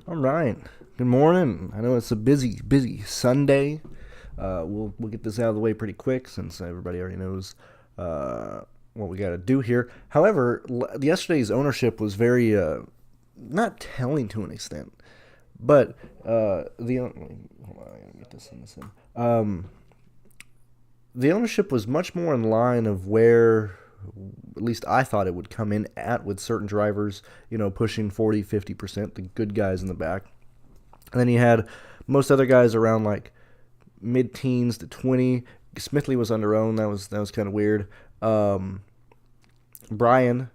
All right. Good morning. I know it's a busy Sunday. We'll get this out of the way pretty quick since everybody already knows what we got to do here. However, yesterday's ownership was very not telling to an extent, but hold on, I gotta get this in this in. The ownership was much more in line of where at least I thought it would come in at with certain drivers, pushing 40, 50%, the good guys in the back. And then you had most other guys around like mid-teens to 20. Smithley was under owned. That was kind of weird. Brian,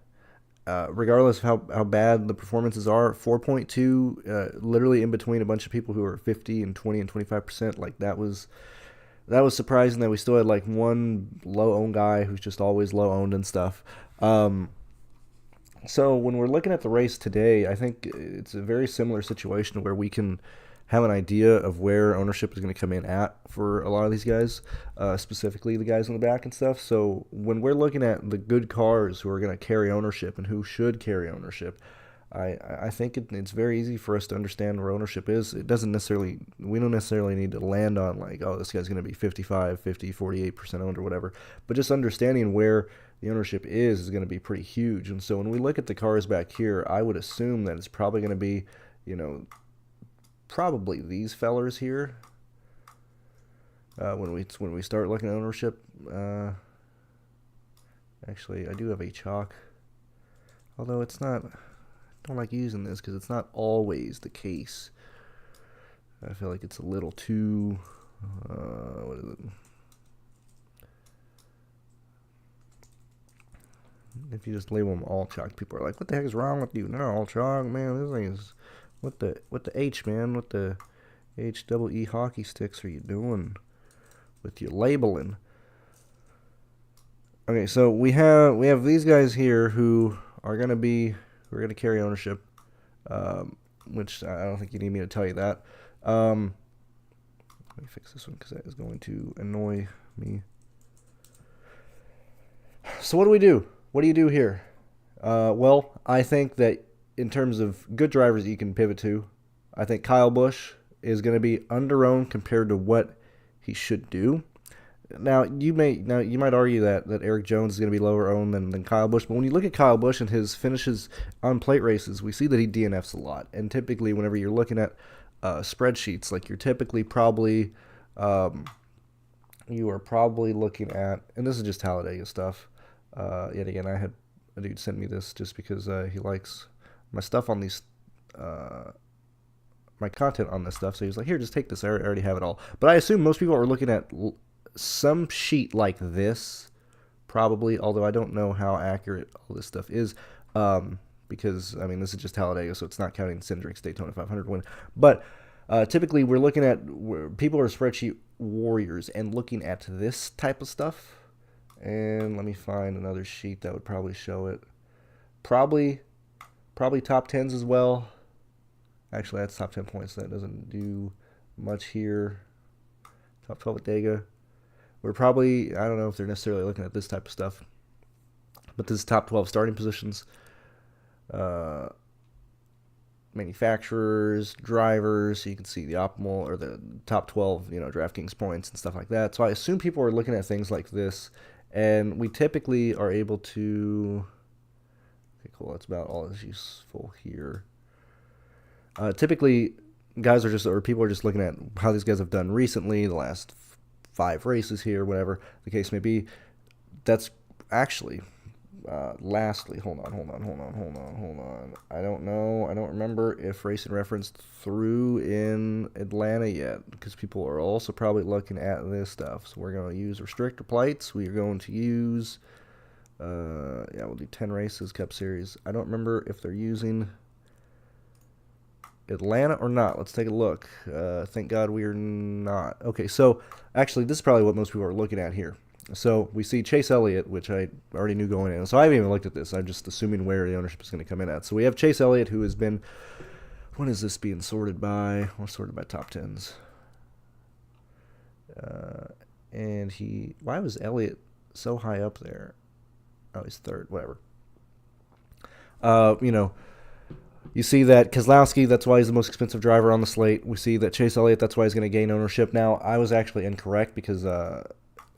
regardless of how bad the performances are, 4.2, literally in between a bunch of people who are 50 and 20 and 25%. Like that was surprising that we still had like one low owned guy who's just always low owned and stuff. So when we're looking at the race today, I think it's a very similar situation where we can have an idea of where ownership is going to come in at for a lot of these guys, specifically the guys in the back and stuff. So when we're looking at the good cars who are going to carry ownership and who should carry ownership, I think it's very easy for us to understand where ownership is. We don't necessarily need to land on like, oh, this guy's going to be 55, 50, 48% owned or whatever. But just understanding where the ownership is going to be pretty huge. And so when we look at the cars back here, I would assume that it's probably going to be, probably these fellers here. When we start looking at ownership, actually, I do have a chalk, although it's not. I don't like using this because it's not always the case. I feel like it's a little too. What is it? If you just label them all chalk, people are like, "What the heck is wrong with you?" No, all chalk, man. This thing is what the H, man. What the HEE hockey sticks are you doing with your labeling? Okay, so we have these guys here who are gonna carry ownership, which I don't think you need me to tell you that. Let me fix this one because that is going to annoy me. So what do we do? What do you do here? Well, I think that in terms of good drivers that you can pivot to, I think Kyle Busch is going to be under-owned compared to what he should do. Now you might argue that Eric Jones is going to be lower owned than Kyle Busch, but when you look at Kyle Busch and his finishes on plate races, we see that he DNFs a lot. And typically, whenever you're looking at spreadsheets, like you're typically probably you are probably looking at, and this is just Talladega stuff. Yet again, I had a dude send me this just because he likes my stuff on these, my content on this stuff. So he was like, "Here, just take this. I already have it all." But I assume most people are looking at some sheet like this, probably. Although I don't know how accurate all this stuff is, because I mean this is just Talladega, so it's not counting Cindric's Daytona 500 win. But typically, we're looking at people are spreadsheet warriors and looking at this type of stuff. And let me find another sheet that would probably show it. Probably top 10s as well. Actually, that's top 10 points. That doesn't do much here. Top 12 at Dega. We're probably, I don't know if they're necessarily looking at this type of stuff, but this is top 12 starting positions. Manufacturers, drivers, so you can see the optimal or the top 12, DraftKings points and stuff like that. So I assume people are looking at things like this. And we typically are able to. Okay, cool. That's about all that's useful here. Typically, people are just looking at how these guys have done recently, the last 5 races here, whatever the case may be. That's actually. Lastly, hold on. I don't know. I don't remember if Racing Reference threw in Atlanta yet, because people are also probably looking at this stuff. So we're going to use restrictor plates. We are going to use, we'll do 10 races, Cup Series. I don't remember if they're using Atlanta or not. Let's take a look. Thank God we are not. Okay, so actually, this is probably what most people are looking at here. So we see Chase Elliott, which I already knew going in. So I haven't even looked at this. I'm just assuming where the ownership is going to come in at. So we have Chase Elliott, who has been, when is this being sorted by? Well, sorted by top 10s. And why was Elliott so high up there? Oh, he's third, whatever. You see that Keselowski, that's why he's the most expensive driver on the slate. We see that Chase Elliott, that's why he's going to gain ownership. Now, I was actually incorrect because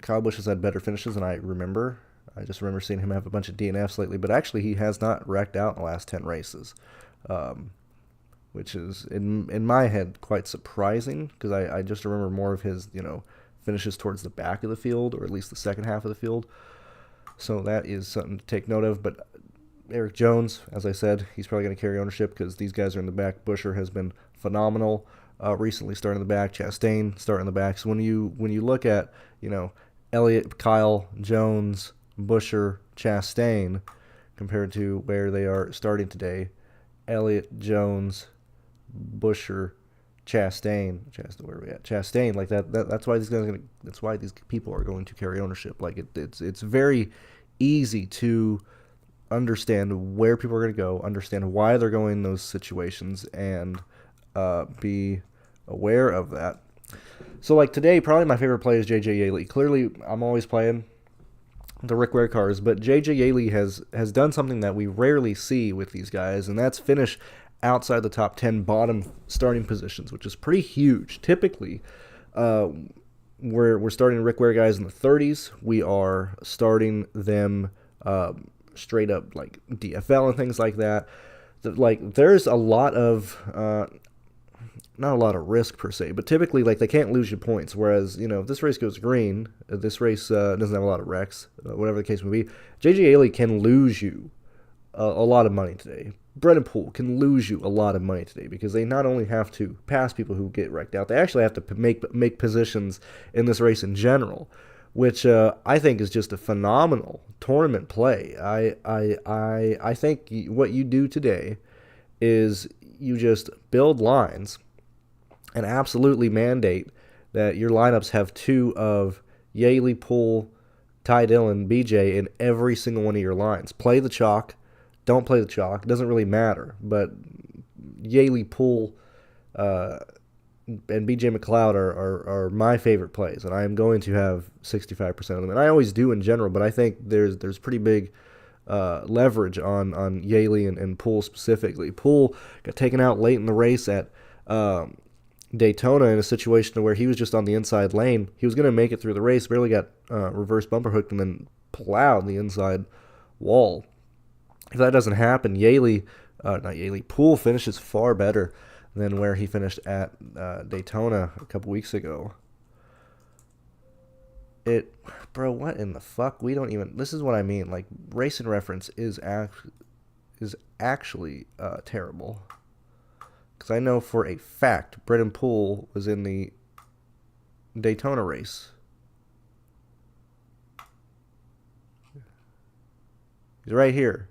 Kyle Busch has had better finishes than I remember. I just remember seeing him have a bunch of DNFs lately, but actually he has not wrecked out in the last 10 races, which is, in my head, quite surprising because I just remember more of his, finishes towards the back of the field, or at least the second half of the field. So that is something to take note of, but Eric Jones, as I said, he's probably going to carry ownership because these guys are in the back. Buscher has been phenomenal recently, starting in the back. Chastain starting in the back. So when you look at Elliott, Kyle, Jones, Buscher, Chastain, compared to where they are starting today, Elliott, Jones, Buscher, Chastain, where are we at? Chastain, like that. That's why these guys that's why these people are going to carry ownership. Like it's very easy to understand where people are going to go, understand why they're going in those situations, and be aware of that. So, like today, probably my favorite play is J.J. Yeley. Clearly, I'm always playing the Rick Ware cars, but J.J. Yeley has done something that we rarely see with these guys, and that's finish outside the top 10 bottom starting positions, which is pretty huge. Typically, we're starting Rick Ware guys in the 30s. We are starting them straight up like DFL and things like that. Like there's a lot of not a lot of risk per se, but typically like they can't lose you points. Whereas if this race goes green, this race doesn't have a lot of wrecks, whatever the case may be. JJ Haley can lose you a lot of money today. Brennan Poole can lose you a lot of money today because they not only have to pass people who get wrecked out, they actually have to make positions in this race in general, which I think is just a phenomenal tournament play. I think what you do today is you just build lines and absolutely mandate that your lineups have two of Yaley, Poole, Ty Dillon, BJ in every single one of your lines. Play the chalk. Don't play the chalk. It doesn't really matter. But Yaley, Poole, and BJ McLeod are my favorite plays, and I am going to have 65% of them. And I always do in general, but I think there's pretty big leverage on Yaley and Poole specifically. Poole got taken out late in the race at Daytona in a situation where he was just on the inside lane. He was going to make it through the race, barely got reverse bumper hooked, and then plowed the inside wall. If that doesn't happen, Poole finishes far better than where he finished at Daytona a couple weeks ago. What in the fuck? We don't even. This is what I mean. Like Racing Reference is actually terrible. Because I know for a fact Brennan Poole was in the Daytona race. He's right here.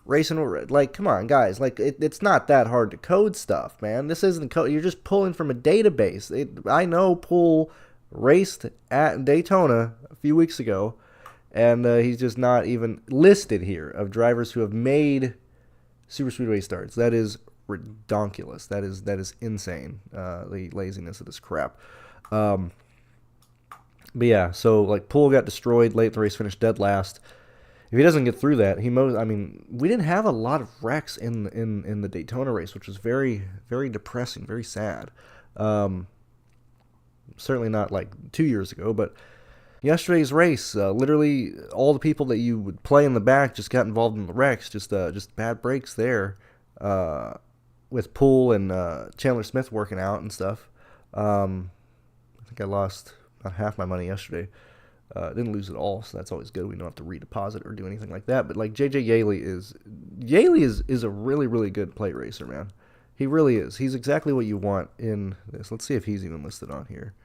Racing, like, come on, guys. Like, it's not that hard to code stuff, man. This isn't code. You're just pulling from a database. I know Poole raced at Daytona a few weeks ago, and he's just not even listed here of drivers who have made Super Speedway starts. That is redonkulous. That is insane. The laziness of this crap. But yeah, so like Poole got destroyed late in the race, finished dead last. If he doesn't get through that, we didn't have a lot of wrecks in the Daytona race, which was very, very depressing, very sad. Certainly not like 2 years ago, but yesterday's race, literally all the people that you would play in the back just got involved in the wrecks, just bad breaks there, with Poole and Chandler Smith working out and stuff. I think I lost about half my money yesterday. Didn't lose it all, so that's always good. We don't have to redeposit or do anything like that. But like JJ Yaley is a really, really good plate racer, man. He really is. He's exactly what you want in this. Let's see if he's even listed on here.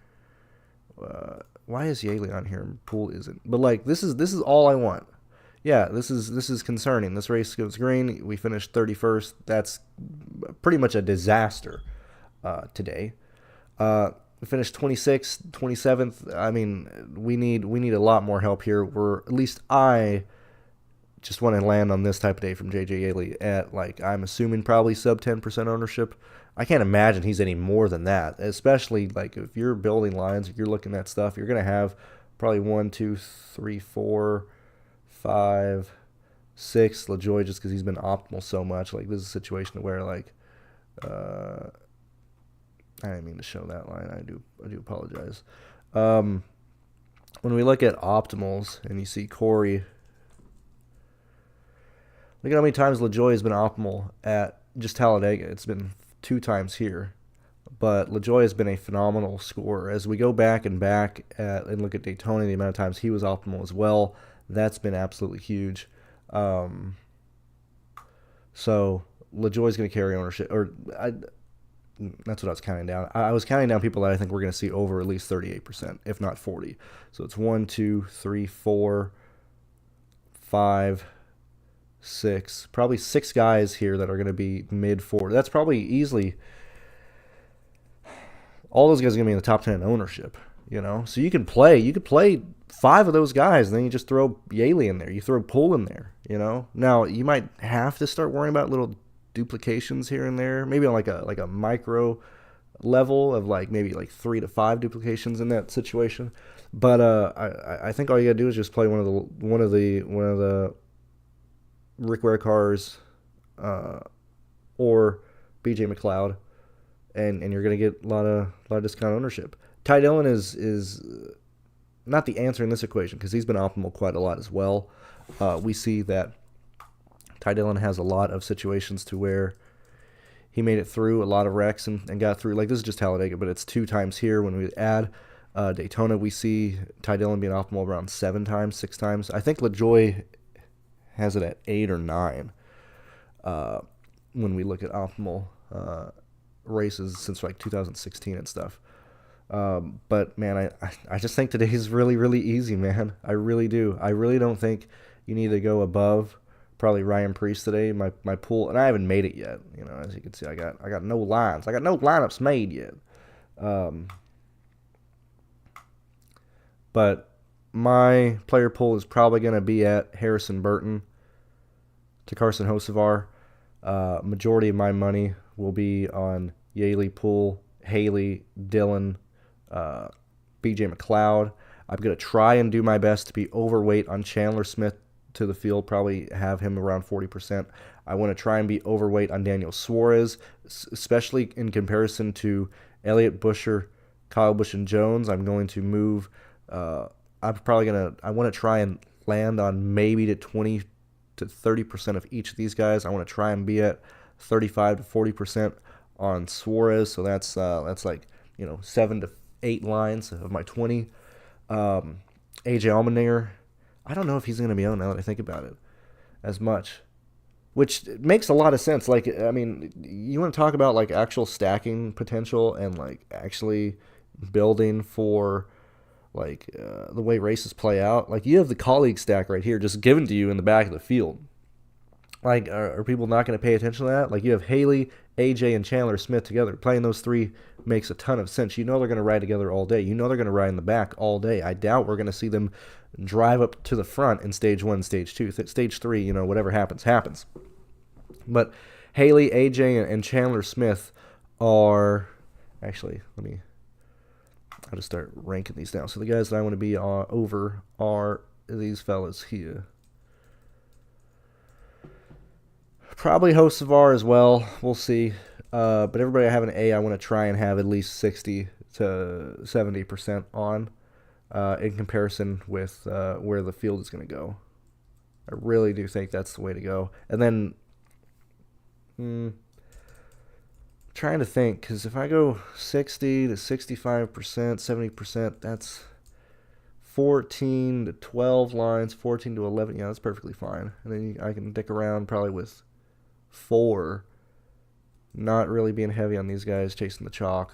Why is Yaley on here and Poole isn't? But like this is all I want. Yeah, this is concerning. This race goes green. We finished 31st. That's pretty much a disaster today. We finished 26th, 27th. I mean, we need a lot more help here. At least I just want to land on this type of day from JJ Yaley at, like, I'm assuming probably sub 10% ownership. I can't imagine he's any more than that, especially like if you're building lines, if you're looking at stuff, you're going to have probably 1, 2, 3, 4, 5, 6, LaJoy, just because he's been optimal so much. Like, this is a situation where, like, I didn't mean to show that line. I do apologize. When we look at optimals and you see Corey, look at how many times LaJoy has been optimal at just Talladega. It's been 2 times here. But LaJoy has been a phenomenal scorer. As we go back and look at Daytona, the amount of times he was optimal as well, that's been absolutely huge. So LaJoy's going to carry ownership. That's what I was counting down. I was counting down people that I think we're going to see over at least 38%, if not 40. So it's 1, 2, 3, 4, 5, 6. Probably 6 guys here that are going to be mid-40. That's probably easily... all those guys are going to be in the top 10 in ownership, you know? So you could play 5 of those guys, and then you just throw Yaley in there. You throw Poole in there, you know? Now, you might have to start worrying about little duplications here and there, maybe on like a micro level of like maybe like 3 to 5 duplications in that situation. But I think all you gotta do is just play one of the Rick Ware cars or BJ McLeod, and you're gonna get a lot of discount ownership. Ty Dillon is not the answer in this equation because he's been optimal quite a lot as well. We see that Ty Dillon has a lot of situations to where he made it through a lot of wrecks and got through. Like, this is just Talladega, but it's 2 times here. When we add Daytona, we see Ty Dillon being optimal around 7 times, 6 times. I think LaJoy has it at 8 or 9 when we look at optimal races since like 2016 and stuff. But man, I just think today's really, really easy, man. I really do. I really don't think you need to go above probably Ryan Preece today. My pool, and I haven't made it yet. You know, as you can see, I got no lines. I got no lineups made yet. But my player pool is probably going to be at Harrison Burton to Carson Hocevar. Majority of my money will be on Yaley, Poole, Haley, Dillon, BJ McLeod. I'm going to try and do my best to be overweight on Chandler Smith to the field, probably have him around 40%. I want to try and be overweight on Daniel Suarez, especially in comparison to Elliott Busher, Kyle Busch, and Jones. I'm going to move. I want to try and land on maybe to 20 to 30% of each of these guys. I want to try and be at 35 to 40% on Suarez. So that's like, 7 to 8 lines of my 20. AJ Allmendinger, I don't know if he's going to be owned now that I think about it as much, which makes a lot of sense. Like, I mean, you want to talk about like actual stacking potential and like actually building for like the way races play out. Like, you have the colleague stack right here just given to you in the back of the field. Like, are people not going to pay attention to that? Like, you have Haley, AJ, and Chandler Smith together. Playing those 3 makes a ton of sense. You know they're going to ride together all day. You know they're going to ride in the back all day. I doubt we're going to see them drive up to the front in stage 1, stage 2. Stage 3, whatever happens, happens. But Haley, AJ, and Chandler Smith are... Actually, I'll just start ranking these down. So the guys that I want to be over are these fellas here. Probably Hocevar as well. We'll see. But everybody I have an A, I want to try and have at least 60 to 70% on in comparison with where the field is going to go. I really do think that's the way to go. And then trying to think, because if I go 60 to 65%, 70%, that's 14 to 12 lines, 14 to 11. Yeah, that's perfectly fine. And then I can dick around probably with 4, not really being heavy on these guys, chasing the chalk.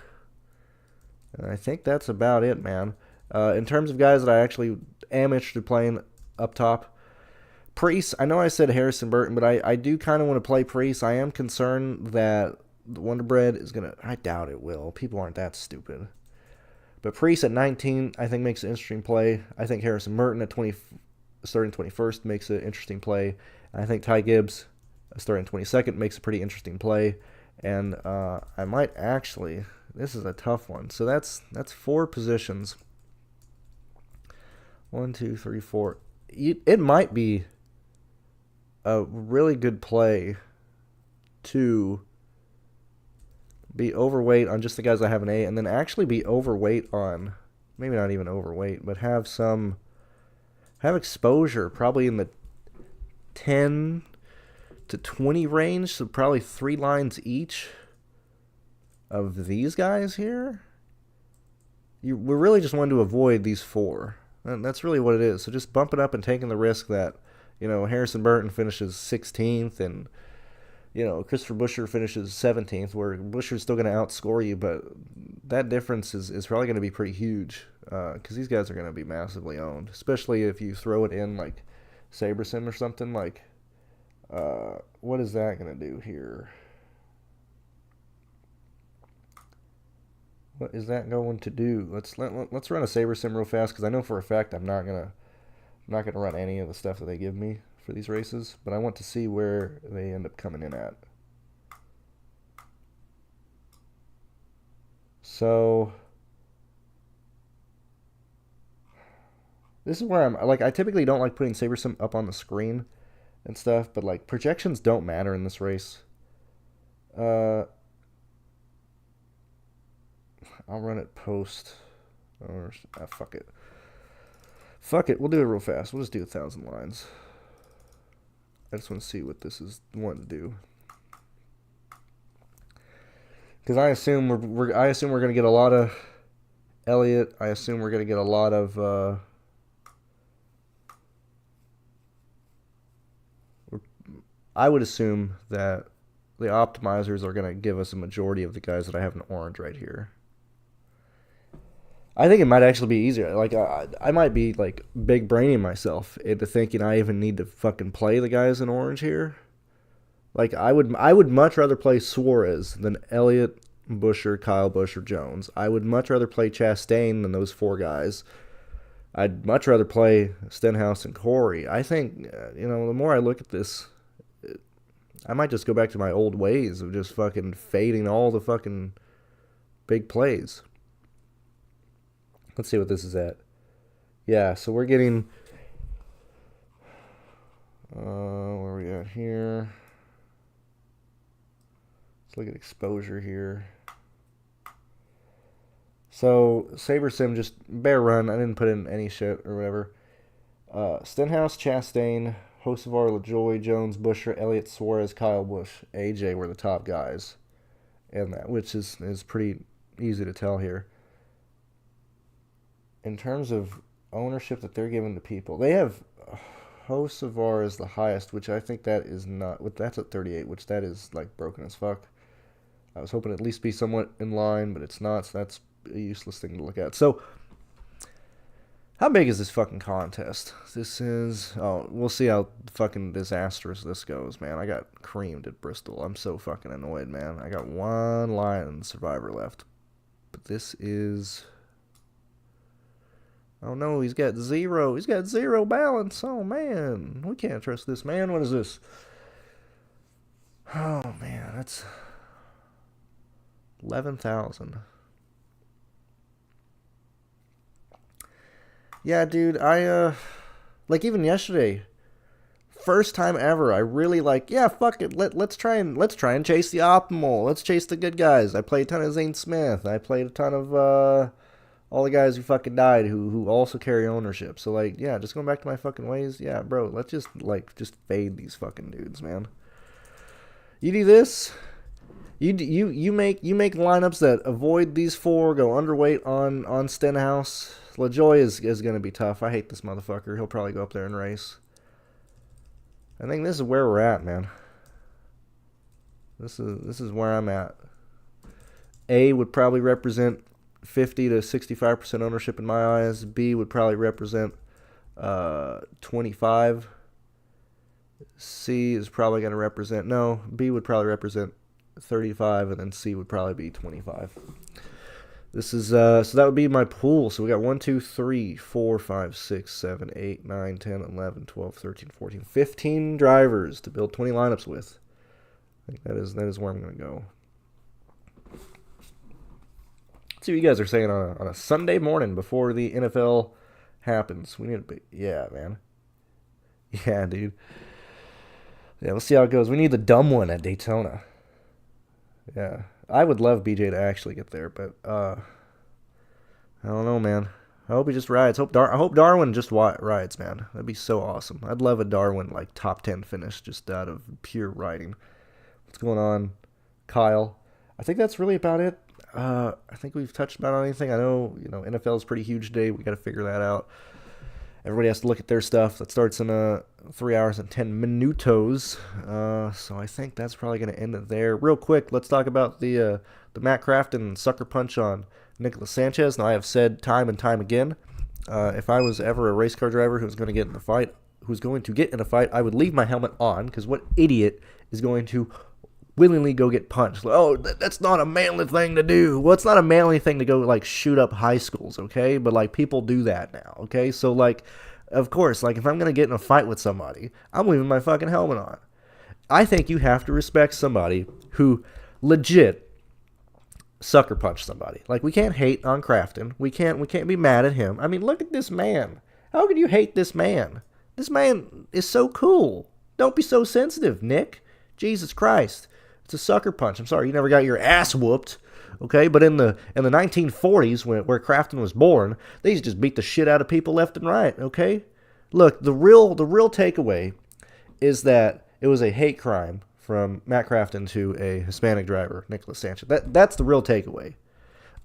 And I think that's about it, man. In terms of guys that I actually am interested in playing up top, Preece, I know I said Harrison Burton, but I do kind of want to play Preece. I am concerned that the Wonder Bread is going to... I doubt it will. People aren't that stupid. But Preece at 19, I think, makes an interesting play. I think Harrison Burton at starting 21st makes an interesting play. I think Ty Gibbs starting 22nd makes a pretty interesting play. And I might actually... This is a tough one. So that's 4 positions. 1, 2, 3, 4. It might be a really good play to be overweight on just the guys I have an A, and then actually be overweight on, maybe not even overweight, but have exposure probably in the 10 to 20 range, so probably 3 lines each of these guys here. We really just wanted to avoid these 4. And that's really what it is. So just bumping up and taking the risk that, Harrison Burton finishes 16th and, Christopher Buescher finishes 17th, where Buescher's still going to outscore you, but that difference is probably going to be pretty huge because these guys are going to be massively owned, especially if you throw it in like SaberSim or something. Like, what is that going to do here? What is that going to do? Let's run a SaberSim real fast because I know for a fact I'm not gonna run any of the stuff that they give me for these races, but I want to see where they end up coming in at. So this is where I'm like, I typically don't like putting SaberSim up on the screen and stuff, but like projections don't matter in this race. I'll run it post. Or fuck it. Fuck it. We'll do it real fast. We'll just do 1,000 lines. I just want to see what this is wanting to do. Because I assume we're gonna get a lot of Elliott. I assume we're gonna get a lot of. I would assume that the optimizers are gonna give us a majority of the guys that I have in orange right here. I think it might actually be easier. Like, I might be, like, big braining myself into thinking I even need to fucking play the guys in orange here. Like, I would much rather play Suarez than Elliott, Buescher, Kyle Busch, or Jones. I would much rather play Chastain than those 4 guys. I'd much rather play Stenhouse and Corey. I think, the more I look at this, I might just go back to my old ways of just fucking fading all the fucking big plays. Let's see what this is at. Yeah, so we're getting... where are we at here? Let's look at exposure here. So, SaberSim, just bare run. I didn't put in any shit or whatever. Stenhouse, Chastain, Hocevar, LaJoie, Jones, Buescher, Elliott, Suarez, Kyle Busch, AJ were the top guys. And that, which is pretty easy to tell here. In terms of ownership that they're giving to people, they have Hocevar is the highest, which I think that is not. That's at 38, which that is like broken as fuck. I was hoping at least be somewhat in line, but it's not. So that's a useless thing to look at. So, how big is this fucking contest? This is. Oh, we'll see how fucking disastrous this goes, man. I got creamed at Bristol. I'm so fucking annoyed, man. I got 1 line in Survivor left, but this is. Oh no, he's got 0. He's got 0 balance. Oh man, we can't trust this man. What is this? Oh man, that's 11,000. Yeah, dude, I like even yesterday, first time ever, I really like, yeah, fuck it. Let's try and chase the optimal. Let's chase the good guys. I played a ton of Zane Smith. I played a ton of all the guys who fucking died who also carry ownership. So, like, yeah, just going back to my fucking ways. Yeah, bro, let's just fade these fucking dudes, man. You do this, you make lineups that avoid these 4, go underweight on Stenhouse. LaJoie is going to be tough. I hate this motherfucker. He'll probably go up there and race. I think this is where we're at, man. This is where I'm at. A would probably represent 50 to 65% ownership in my eyes. B would probably represent 25. C is probably going to represent, no, B would probably represent 35, and then C would probably be 25. This is, so that would be my pool. So we got 1, 2, 3, 4, 5, 6, 7, 8, 9, 10, 11, 12, 13, 14, 15 drivers to build 20 lineups with. I think that is where I'm going to go. Let's see what you guys are saying on a Sunday morning before the NFL happens. We need to be, yeah, man. Yeah, dude. Yeah, we'll see how it goes. We need the dumb one at Daytona. Yeah, I would love BJ to actually get there, but I don't know, man. I hope he just rides. I hope Darwin just rides, man. That'd be so awesome. I'd love a Darwin like top 10 finish just out of pure riding. What's going on, Kyle? I think that's really about it. I think we've touched about anything. I know, NFL is pretty huge today. We got to figure that out. Everybody has to look at their stuff. That starts in 3 hours and 10 minutos. So I think that's probably going to end it there. Real quick, let's talk about the Matt Crafton sucker punch on Nicholas Sanchez. Now, I have said time and time again, if I was ever a race car driver who was going to get in a fight, I would leave my helmet on, because what idiot is going to willingly go get punched? Oh, that's not a manly thing to do. Well, it's not a manly thing to go like shoot up high schools, okay? But like people do that now, okay? So like, of course, like if I'm gonna get in a fight with somebody, I'm leaving my fucking helmet on. I think you have to respect somebody who legit sucker punched somebody. Like, we can't hate on Crafton. We can't be mad at him. I mean, look at this man. How could you hate this man? This man is so cool. Don't be so sensitive, Nick. Jesus Christ. It's a sucker punch. I'm sorry you never got your ass whooped, okay? But in the 1940s, where Crafton was born, they used to just beat the shit out of people left and right, okay? Look, the real takeaway is that it was a hate crime from Matt Crafton to a Hispanic driver, Nicholas Sanchez. That's the real takeaway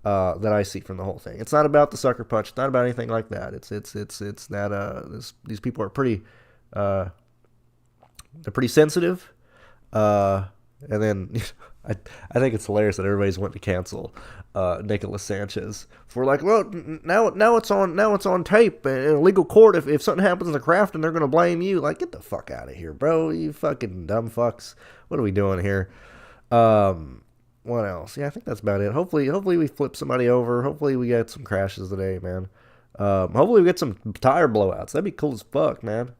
that I see from the whole thing. It's not about the sucker punch. It's not about anything like that. It's that these people are pretty they're pretty sensitive. And then I think it's hilarious that everybody's wanting to cancel Nicholas Sanchez for like, well, now it's on tape in a legal court. If something happens to Crafton, they're gonna blame you. Like, get the fuck out of here, bro. You fucking dumb fucks. What are we doing here? What else? Yeah, I think that's about it. Hopefully we flip somebody over. Hopefully we get some crashes today, man. Hopefully we get some tire blowouts. That'd be cool as fuck, man.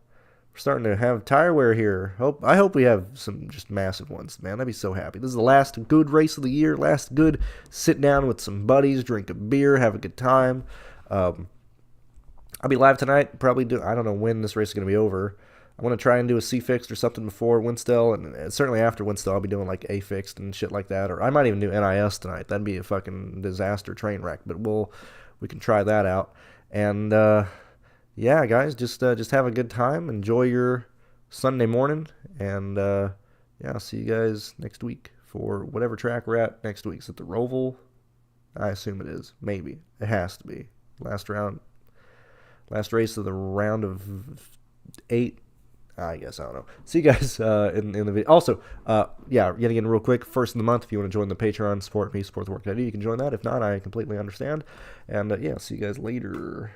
We're starting to have tire wear here. I hope we have some just massive ones, man. I'd be so happy. This is the last good race of the year. Last good sit down with some buddies, drink a beer, have a good time. I'll be live tonight. Probably I don't know when this race is going to be over. I want to try and do a C-Fixed or something before Winstel, and certainly after Winstel I'll be doing like A-Fixed and shit like that. Or I might even do NIS tonight. That'd be a fucking disaster train wreck, but we can try that out. And yeah, guys, just have a good time. Enjoy your Sunday morning, and yeah, I'll see you guys next week for whatever track we're at next week. Is it the Roval? I assume it is. Maybe. It has to be. Last race of the round of 8. I guess, I don't know. See you guys in the video. Also, yeah, yet again, real quick, first of the month, if you want to join the Patreon, support me, support the work that I do, you can join that. If not, I completely understand. And yeah, see you guys later.